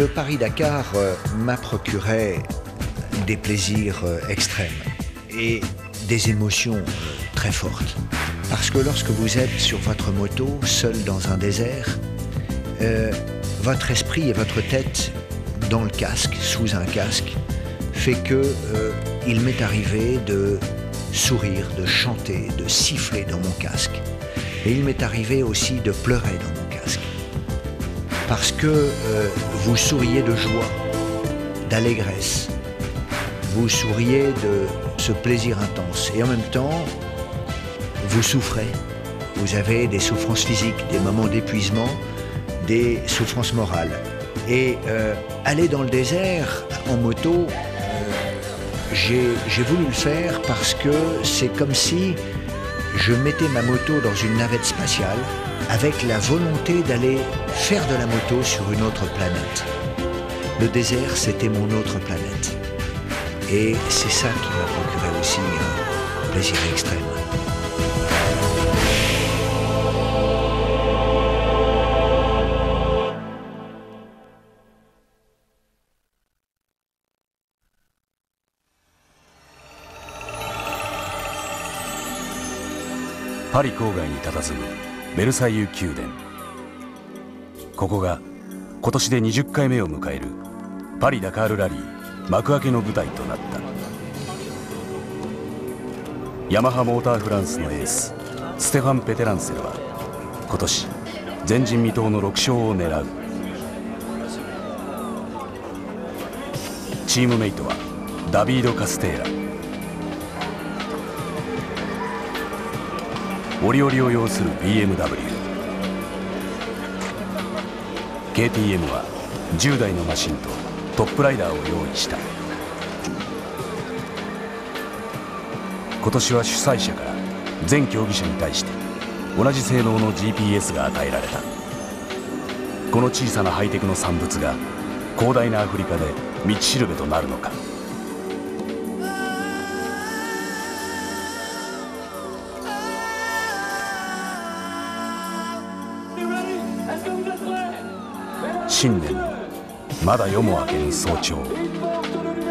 Le Paris-Dakar m'a procuré des plaisirs extrêmes et des émotions très fortes. Parce que lorsque vous êtes sur votre moto, seul dans un désert, votre esprit et votre tête dans le casque, sous un casque, fait que il m'est arrivé de sourire, de chanter, de siffler dans mon casque. Et il m'est arrivé aussi de pleurer dans mon casque. Parce que vous souriez de joie, d'allégresse, vous souriez de ce plaisir intense. Et en même temps, vous souffrez. Vous avez des souffrances physiques, des moments d'épuisement, des souffrances morales. Et aller dans le désert en moto, j'ai voulu le faire parce que c'est comme si je mettais ma moto dans une navette spatiale avec la volonté d'aller faire de la moto sur une autre planète. Le désert, c'était mon autre planète. Et c'est ça qui m'a procuré aussi un plaisir extrême.パリ郊外に佇むベルサイユ宮殿。ここが今年で20回目を迎えるパリ・ダカールラリー幕開けの舞台となった。ヤマハモーターフランスのエースステファン・ペテランセルは今年前人未到の6勝を狙う。チームメイトはダビード・カステーラ。折々を擁する BMW。KTM は10台のマシンとトップライダーを用意した。今年は主催者から全競技者に対して同じ性能の GPS が与えられた。この小さなハイテクの産物が広大なアフリカで道しるべとなるのか。新年のまだ夜も明けぬ早朝、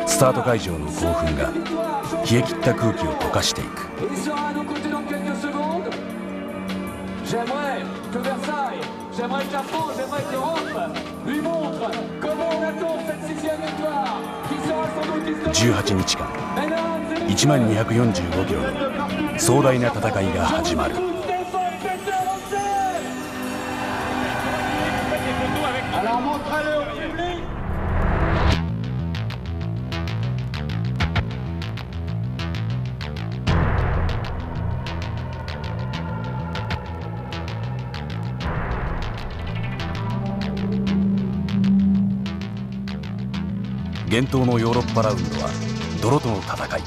スタート会場の興奮が冷え切った空気を溶かしていく。18日間10245キロの壮大な戦いが始まる。厳冬のヨーロッパラウンドは泥との戦い。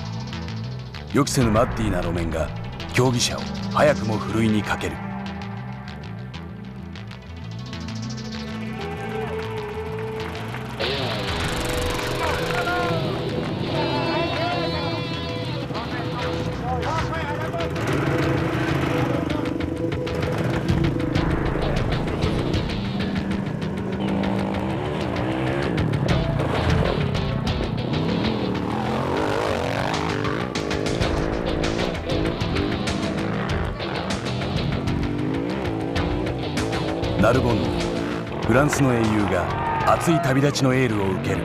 予期せぬマッディーな路面が競技者を早くもふるいにかける。ナルボンヌ、フランスの英雄が熱い旅立ちのエールを受ける。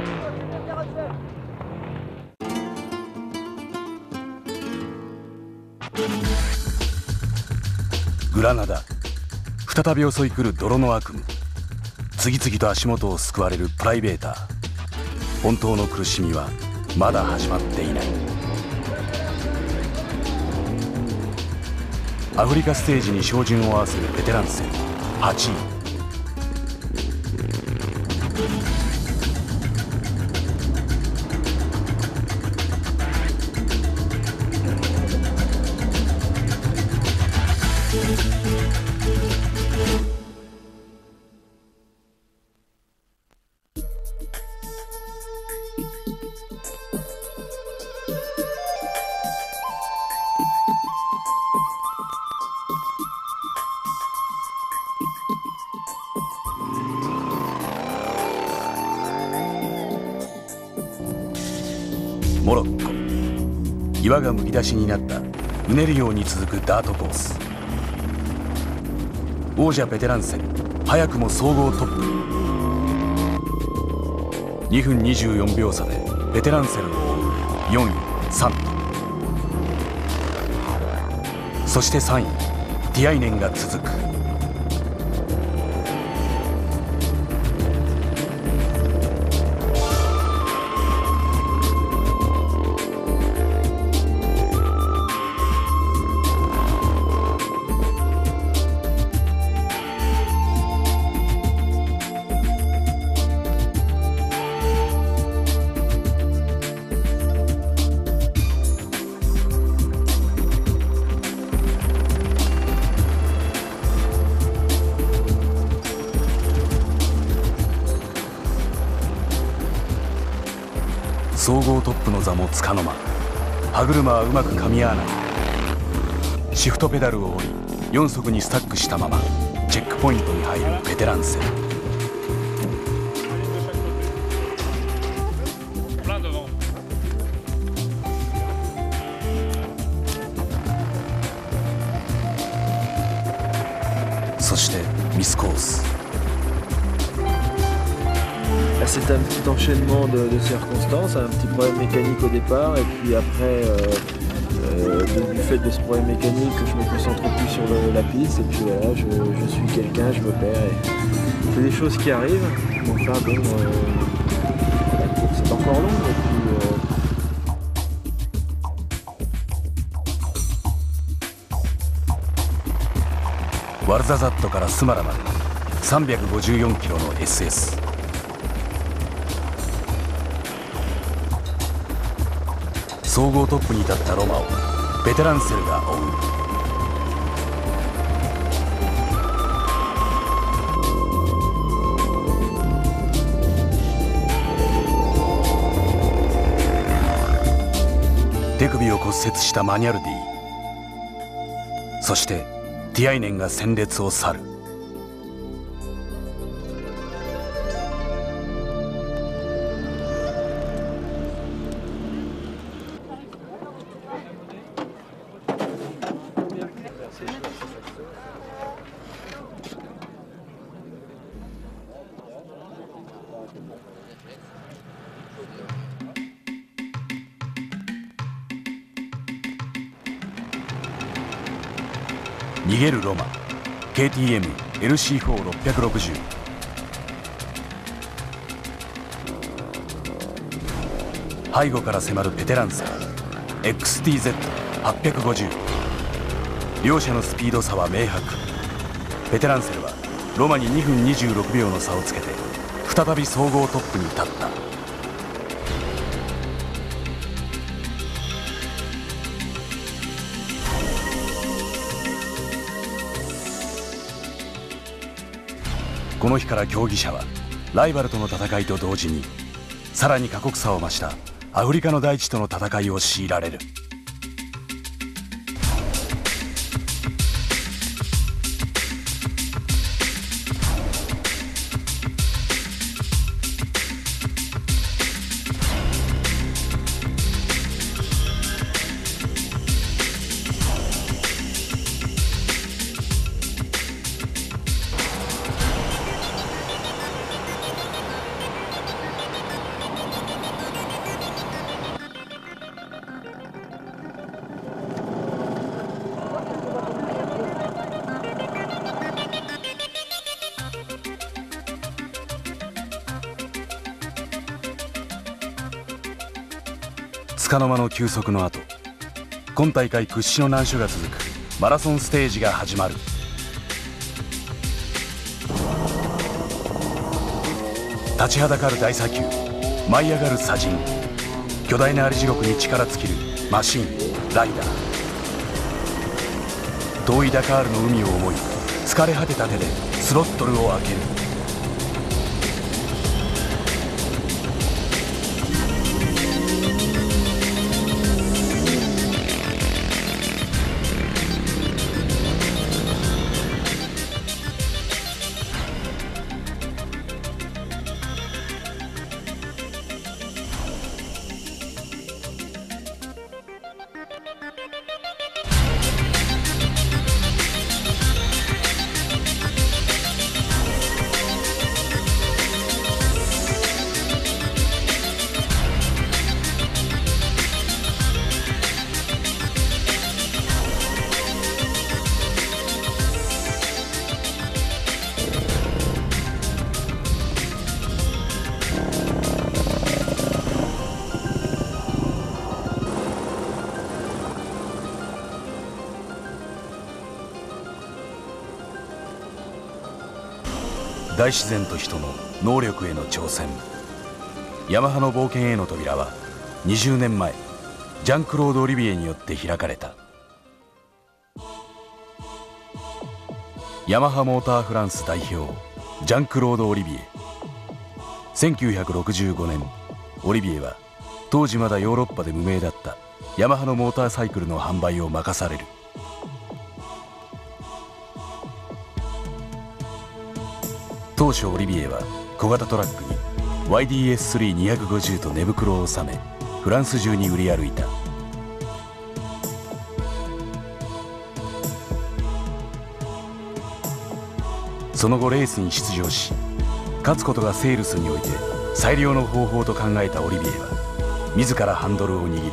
グラナダ、再び襲い来る泥の悪夢。次々と足元をすくわれるプライベーター。本当の苦しみはまだ始まっていない。アフリカステージに照準を合わせるベテラン勢8位。モロッコ。岩がむき出しになったうねるように続くダートコース。王者ベテランセル早くも総合トップに。2分24秒差でベテランセルを追う4位サント。そして3位ティアイネンが続く。総合トップの座もつかの間。歯車はうまく噛み合わない。シフトペダルを折り4速にスタックしたままチェックポイントに入るベテランセル。そしてミスコース。C'est un petit enchaînement de circonstances, un petit problème mécanique au départ et puis après du fait de ce problème mécanique je me concentre plus sur la piste et puis voilà, je suis quelqu'un, je me perds et c'est des choses qui arrivent. Enfin bon, la course est encore longue et puisワルザザットからスマラまで354キロの SS。総合トップに立ったロマをベテランセルが追う。手首を骨折したマニャルディ、そしてティアイネンが戦列を去る。逃げるロマ KTM LC4660。背後から迫るベテランセル XTZ850。両者のスピード差は明白。ベテランセルはロマに2分26秒の差をつけて再び総合トップに立った。この日から競技者はライバルとの戦いと同時にさらに過酷さを増したアフリカの大地との戦いを強いられる。束の間の休息の後、今大会屈指の難所が続くマラソンステージが始まる。立ちはだかる大砂丘、舞い上がる砂塵、巨大なあり地獄に力尽きるマシンライダー。遠いダカールの海を思い疲れ果てた手でスロットルを開ける。大自然と人の能力への挑戦。ヤマハの冒険への扉は20年前ジャンクロード・オリビエによって開かれた。ヤマハモーターフランス代表ジャンクロード・オリビエ。1965年オリビエは当時まだヨーロッパで無名だったヤマハのモーターサイクルの販売を任される。当初オリビエは小型トラックに YDS-3250 と寝袋を収めフランス中に売り歩いた。その後レースに出場し、勝つことがセールスにおいて最良の方法と考えたオリビエは自らハンドルを握り、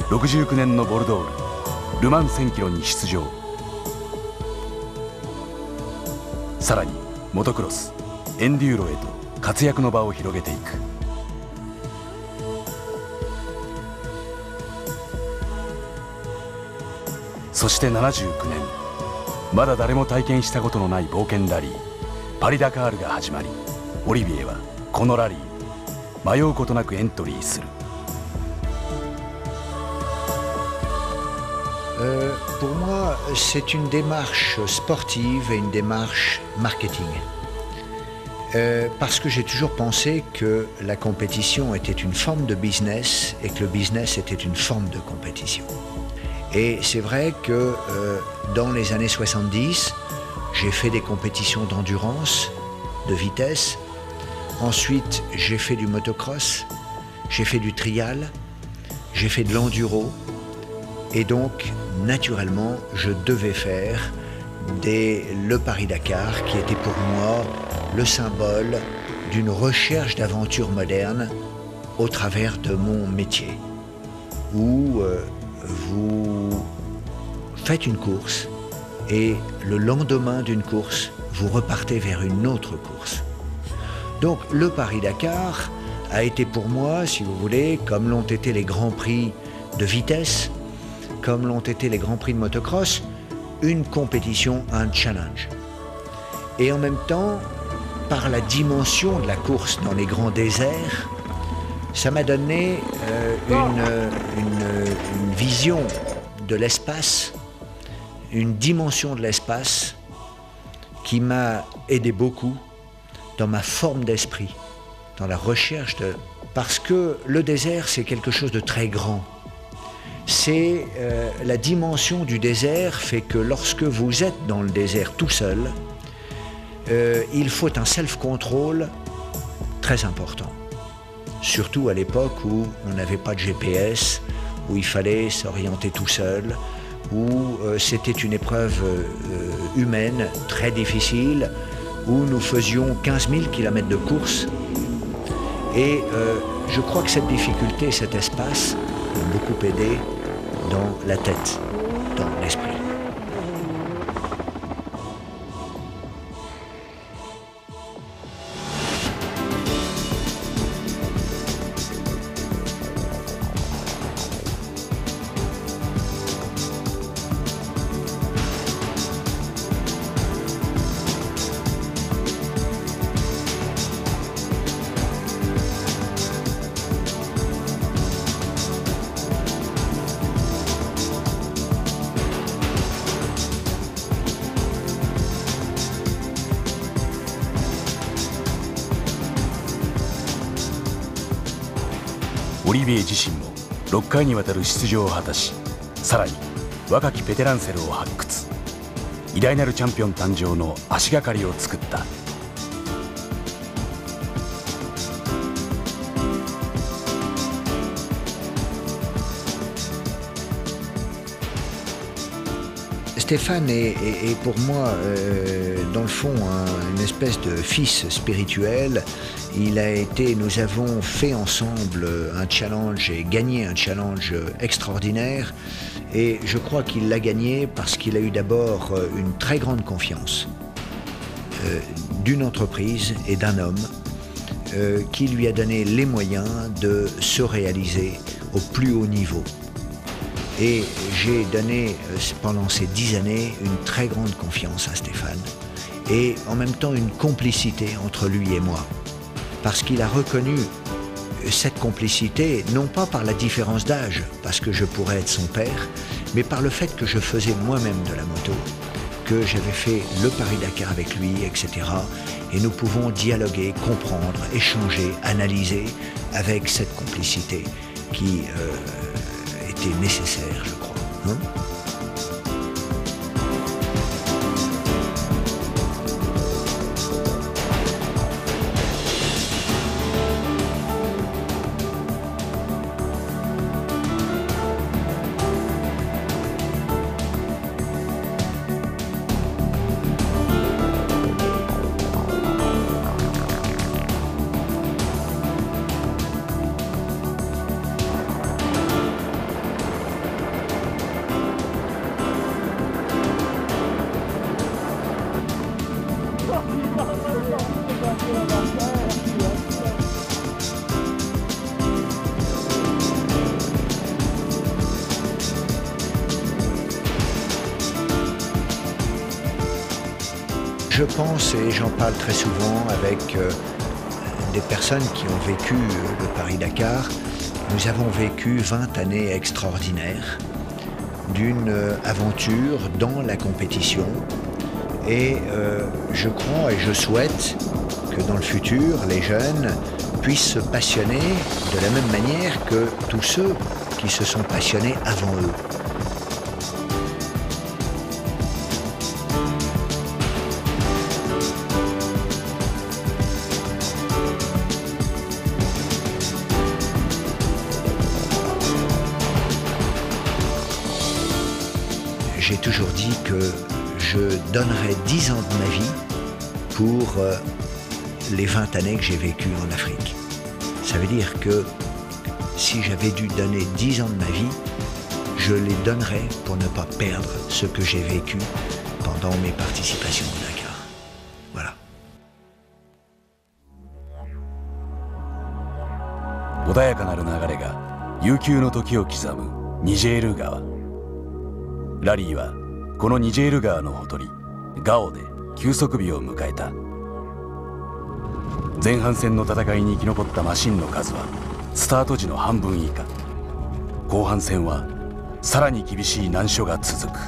69年のボルドールルマン1000キロに出場。さらにモトクロスエンデューロへと活躍の場を広げていく。そして79年、まだ誰も体験したことのない冒険ラリーパリ・ダカールが始まり、オリビエはこのラリー迷うことなくエントリーする。Pour moi, c'est une démarche sportive et une démarche marketing. Parce que j'ai toujours pensé que la compétition était une forme de business et que le business était une forme de compétition. Et c'est vrai que dans les années 70, j'ai fait des compétitions d'endurance, de vitesse. Ensuite, j'ai fait du motocross, j'ai fait du trial, j'ai fait de l'enduro. Et donc, naturellement, je devais faire le Paris-Dakar, qui était pour moi le symbole d'une recherche d'aventure moderne au travers de mon métier, où vous faites une course et le lendemain d'une course, vous repartez vers une autre course. Donc, le Paris-Dakar a été pour moi, si vous voulez, comme l'ont été les grands prix de vitesse, comme l'ont été les grands prix de motocross, une compétition, un challenge. Et en même temps, par la dimension de la course dans les grands déserts, ça m'a donné une vision de l'espace, une dimension de l'espace qui m'a aidé beaucoup dans ma forme d'esprit, dans la recherche de... Parce que le désert, c'est quelque chose de très grand. C'est la dimension du désert fait que lorsque vous êtes dans le désert tout seul, il faut un self-control très important. Surtout à l'époque où on n'avait pas de GPS, où il fallait s'orienter tout seul, où c'était une épreuve humaine très difficile, où nous faisions 15 000 km de course. Et je crois que cette difficulté, cet espace, m'ont beaucoup aidé dans la tête, dans l'esprit.オリビエ自身も6回にわたる出場を果たし、さらに若きベテランセルを発掘、偉大なるチャンピオン誕生の足がかりを作った。Stéphane est pour moi, dans le fond, une espèce de fils spirituel. Nous avons fait ensemble un challenge et gagné un challenge extraordinaire. Et je crois qu'il l'a gagné parce qu'il a eu d'abord une très grande confiance d'une entreprise et d'un homme qui lui a donné les moyens de se réaliser au plus haut niveau. Et j'ai donné pendant ces 10 années une très grande confiance à Stéphane. et en même temps une complicité entre lui et moi. Parce qu'il a reconnu cette complicité, non pas par la différence d'âge, parce que je pourrais être son père, mais par le fait que je faisais moi-même de la moto, que j'avais fait le Paris-Dakar avec lui, etc. Et nous pouvons dialoguer, comprendre, échanger, analyser avec cette complicité qui était nécessaire, je crois. Hein? Je pense, et j'en parle très souvent avec des personnes qui ont vécu le Paris-Dakar, nous avons vécu 20 années extraordinaires d'une aventure dans la compétition. Et je crois et je souhaite que dans le futur, les jeunes puissent se passionner de la même manière que tous ceux qui se sont passionnés avant eux. J'ai toujours dit que je donnerais 10 ans de ma vie pour les 20 années que j'ai vécues en Afrique. Ça veut dire que si j'avais dû donner 10 ans de ma vie, je les donnerais pour ne pas perdre ce que j'ai vécu pendant mes participations au Dakar. Voilà. 穏やかなる流れが悠久の時を刻むニジェール川。ラリーはこのニジェール川のほとりガオで休息日を迎えた。前半戦の戦いに生き残ったマシンの数はスタート時の半分以下。後半戦はさらに厳しい難所が続く。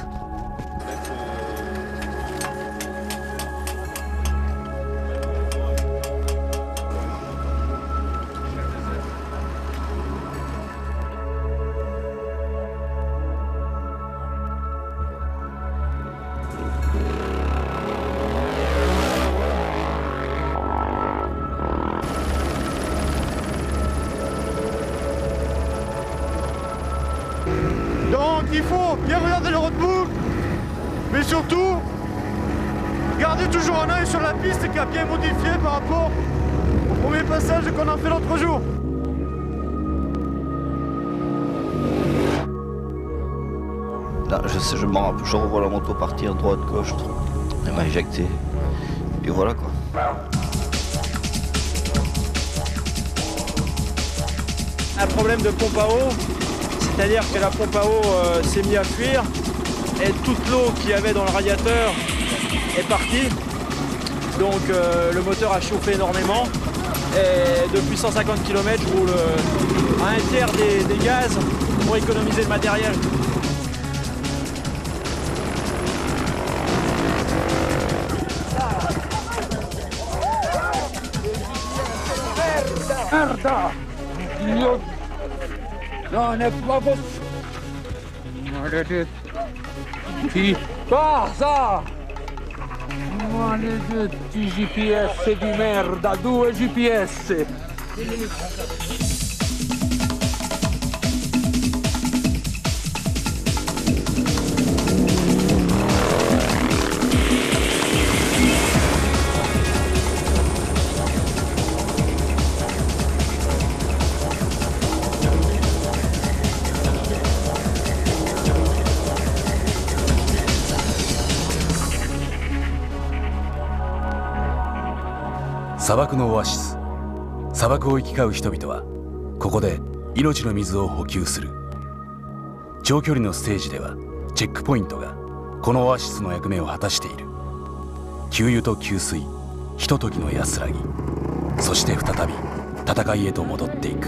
Donc il faut bien regarder le roadbook, mais surtout garder toujours un œil sur la piste qui a bien modifié par rapport au premier passage qu'on a fait l'autre jour. Là, je revois la moto partir droite-gauche, elle m'a éjecté, et voilà quoi. Un problème de pompe à eau, c'est-à-dire que la pompe à eau s'est mise à fuir et toute l'eau qu'il y avait dans le radiateur est partie. Donc le moteur a chauffé énormément et depuis 150 km je roule à un tiers des gaz pour économiser le matériel. Merda! Io... Non è proprio... Maledetto! Chi? Cosa? Maledetti GPS di merda! 2 GPS!砂漠のオアシス。砂漠を行き交う人々はここで命の水を補給する。長距離のステージではチェックポイントがこのオアシスの役目を果たしている。給油と給水、ひとときの安らぎ、そして再び戦いへと戻っていく。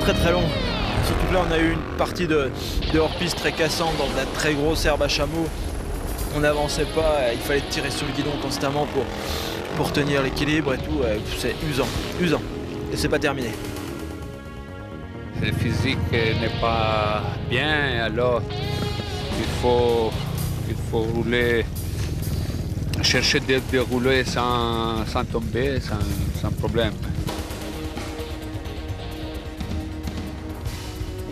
Très long. Surtout que là on a eu une partie de hors-piste très cassante dans de la très grosse herbe à chameau. On n'avançait pas, il fallait tirer sur le guidon constamment pour tenir l'équilibre et tout. C'est usant. Et c'est pas terminé. Le physique n'est pas bien, alors il faut rouler, chercher de rouler sans tomber, sans problème.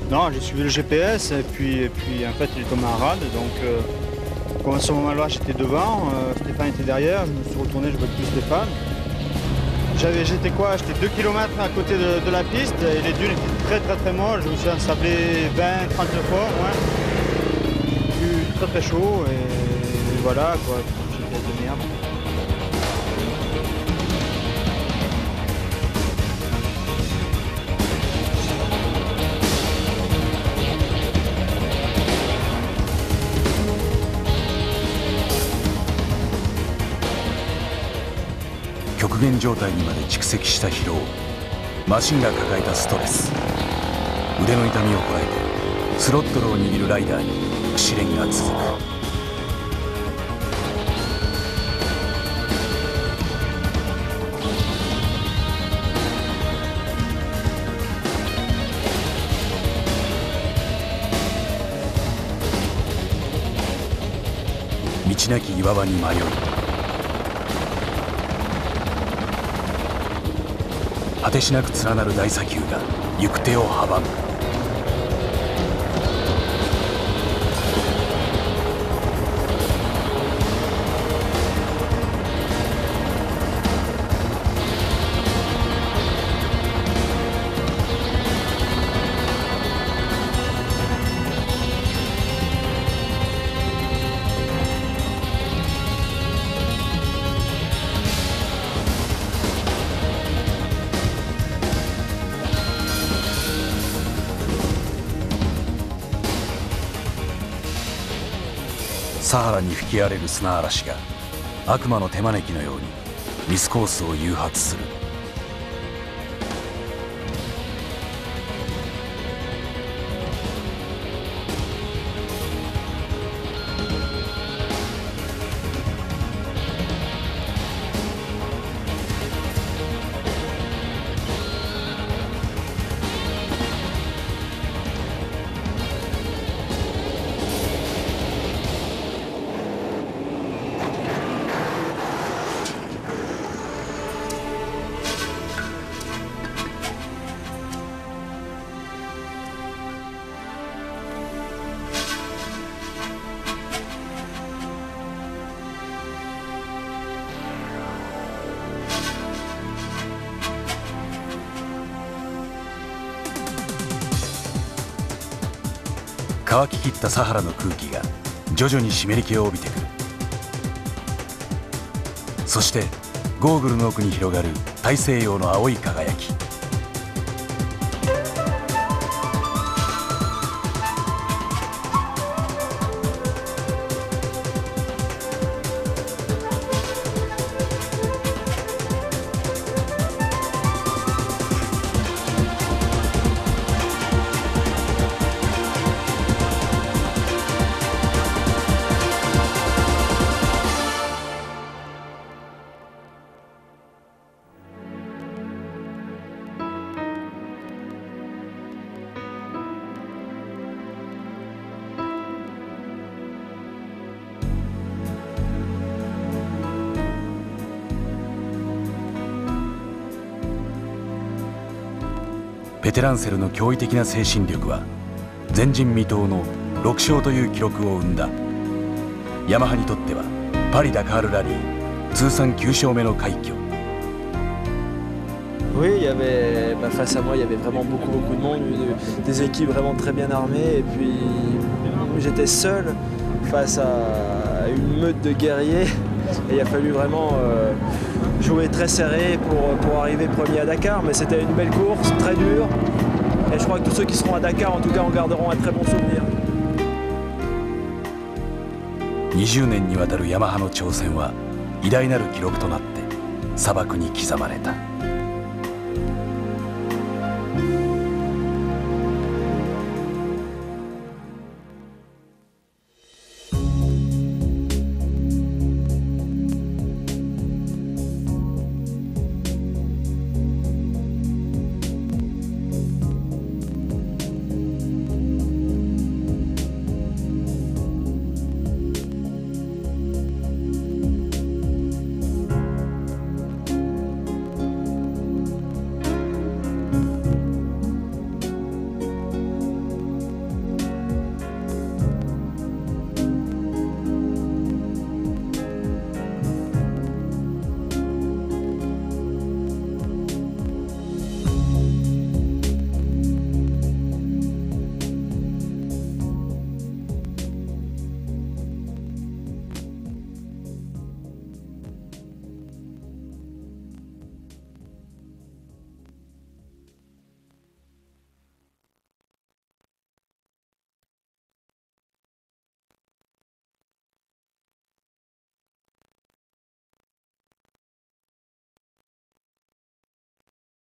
Non, j'ai suivi le GPS et puis en fait il est tombé en rade, donc comme à ce moment-là j'étais devant, Stéphane était derrière, je me suis retourné, je vois plus Stéphane. J'étais 2 km à côté de la piste et les dunes étaient très molles, je me suis ensablé 20-30 fois, ouais. J'ai eu très chaud et voilà quoi, j'étais de merde.極限状態にまで蓄積した疲労、マシンが抱えたストレス、腕の痛みをこらえてスロットルを握るライダーに試練が続く。道なき岩場に迷い、果てしなく連なる大砂丘が行く手を阻む。サハラに吹き荒れる砂嵐が悪魔の手招きのようにミスコースを誘発する。乾ききったサハラの空気が徐々に湿り気を帯びてくる。そしてゴーグルの奥に広がる大西洋の青い輝き。テランセルの驚異的な精神力は前人未到の6勝という記録を生んだ。ヤマハにとってはパリ・ダカールラリー通算9勝目の快挙。Oui, il y avait, face à moi, il y avait vraiment beaucoup de monde, des équipes vraiment très bien armées. Et puis j'étais seul face à une meute de guerriers. Et il a fallu vraiment jouer très serré pour arriver premier à Dakar. Mais c'était une belle course, très dure. Et je crois que tous ceux qui seront à Dakar, en tout cas, en garderont un très bon souvenir. 20年にわたるヤマハの挑戦は偉大なる記録となって砂漠に刻まれた。